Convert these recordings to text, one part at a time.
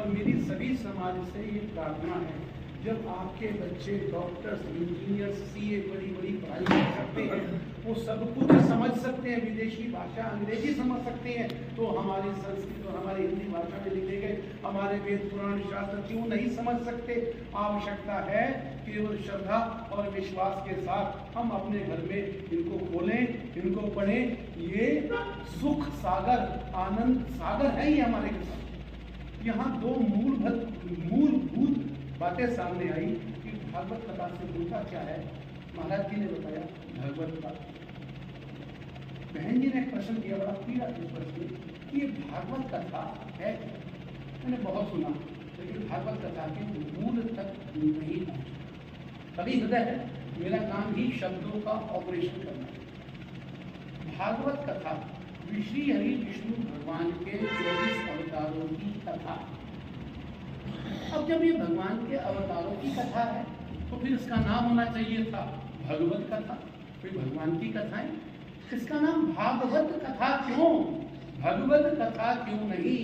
और मेरी सभी समाज से ये प्रार्थना है, जब आपके बच्चे डॉक्टर्स, इंजीनियर्स, सीए बड़ी बड़ी पढ़ाई कर सकते हैं, वो सब कुछ समझ सकते हैं, विदेशी भाषा अंग्रेजी समझ सकते हैं, तो हमारी संस्कृत और हमारी हिंदी भाषा में लिखे गए हमारे वेद पुराण शास्त्र क्यों नहीं समझ सकते? आवश्यकता है केवल श्रद्धा और विश्वास के साथ हम अपने घर में इनको खोलें, इनको पढ़ें। ये सुख सागर, आनंद सागर है ये हमारे के साथ। यहाँ दो मूलभूत बातें सामने आई कि भागवत कथा से होता क्या है। महाराज जी ने बताया भागवत का। बहन जी ने एक प्रश्न किया, बड़ा पीड़ा इस प्रश्न कि ये भागवत कथा है। मैंने बहुत सुना, लेकिन भागवत कथा के मूल तक नहीं था। कभी हृदय है, मेरा काम ही शब्दों का ऑपरेशन करना है। भागवत कथा श्री हरि विष्णु भगवान के 24 अवतारों की कथा। अब जब ये भगवान के अवतारों की कथा है तो फिर इसका नाम होना चाहिए था भगवत कथा। फिर भगवान की कथाएं, इसका नाम भागवत कथा क्यों, भगवत कथा क्यों नहीं?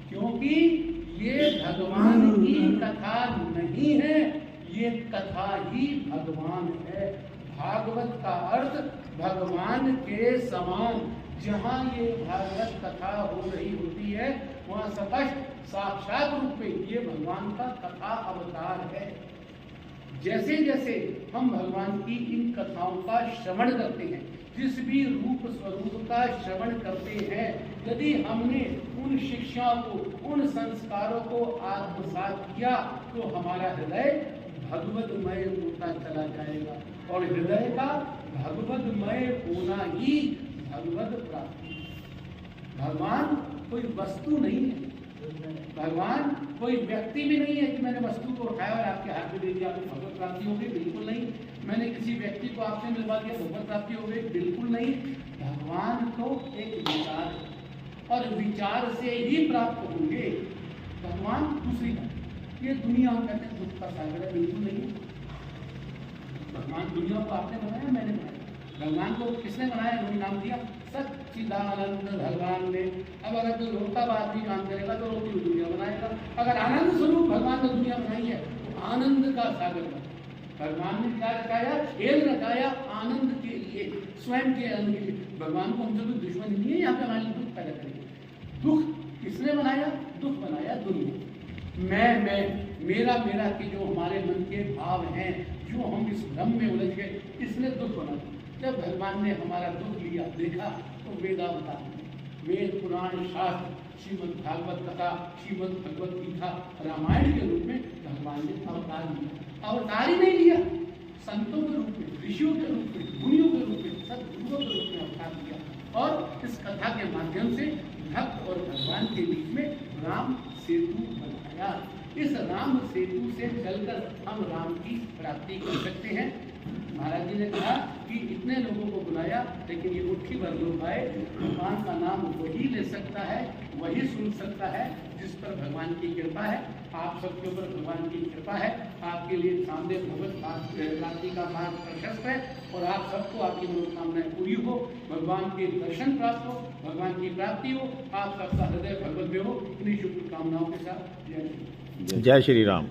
क्योंकि ये भगवान की कथा नहीं है, ये कथा ही भगवान है। भागवत का अर्थ भगवान के समान। जहाँ ये भागवत कथा हो रही होती है वहाँ स्पष्ट साक्षात रूप में ये भगवान का कथा अवतार है। जैसे जैसे हम भगवान की इन कथाओं का श्रवण करते हैं, जिस भी रूप स्वरूप का श्रवण करते हैं, यदि हमने उन शिक्षाओं को, उन संस्कारों को आत्मसात किया तो हमारा हृदय भगवतमय होता चला जाएगा। और हृदय का भगवतमय होना ही भगवत प्राप्ति। भगवान कोई वस्तु नहीं है, भगवान कोई व्यक्ति भी नहीं है कि मैंने वस्तु को उठाया और आपके हाथ में दे दिया आपको भगवत प्राप्ति हो गई, बिल्कुल नहीं। मैंने किसी व्यक्ति को आपसे मिलवा दिया भगवत प्राप्ति हो गई, बिल्कुल नहीं। भगवान तो एक विचार है और विचार से ही प्राप्त होंगे। भगवान दूसरी बात, ये दुनिया हम कहते हैं दुख का सागर है, बिल्कुल नहीं। भगवान दुनिया को आपने बनाया, मैंने बनाया। भगवान को किसने बनाया? उन्होंने नाम दिया सच्चिदानंद भगवान ने। अब अगर कोई रोता बात भी काम करेगा तो रोती हुई दुनिया बनाएगा। अगर आनंद स्वरूप भगवान ने दुनिया बनाई है तो आनंद का सागर बना। भगवान ने क्या रखाया? खेल रखाया आनंद के लिए, स्वयं के आनंद के लिए। भगवान को हमसे कोई दुश्मन नहीं है यहाँ पे हमारे दुख पैदा करेंगे। दुख किसने बनाया? दुख बनाया दुनिया। मैं मेरा मेरा के जो हमारे मन के भाव हैं, जो हम इस भ्रम में उलझ गए, इसने दुख बना। जब भगवान ने हमारा दुख लिया, देखा तो वेदावतार, वेद पुराण शास्त्र, श्रीमद् भागवत कथा, श्रीमद् भगवत गीता, रामायण के रूप में भगवान ने अवतार लिया। अवतार ही नहीं लिया, संतों के रूप में, ऋषियों के रूप में, मुनियों के रूप में, सद्गुरुओं के रूप में अवतार लिया। और इस कथा के माध्यम से भक्त और भगवान के बीच में राम सेतु बनाया। इस राम सेतु से चलकर हम राम की प्राप्ति कर सकते हैं। महाराज जी ने कहा कि इतने लोगों को बुलाया, लेकिन ये मुट्ठी भर लोग आए। भगवान का नाम वही ले सकता है, वही सुन सकता है जिस पर भगवान की कृपा है। आप सबके ऊपर भगवान की कृपा है, आपके लिए सामने भगवत प्राप्ति का मार्ग प्रशस्त है और आप सबको आपकी मनोकामनाएं पूरी हो, भगवान के दर्शन प्राप्त हो, भगवान की प्राप्ति हो, आप सबका हृदय भगवत में हो। इन्हीं शुभकामनाओं के साथ जय श्री राम। जय श्री राम।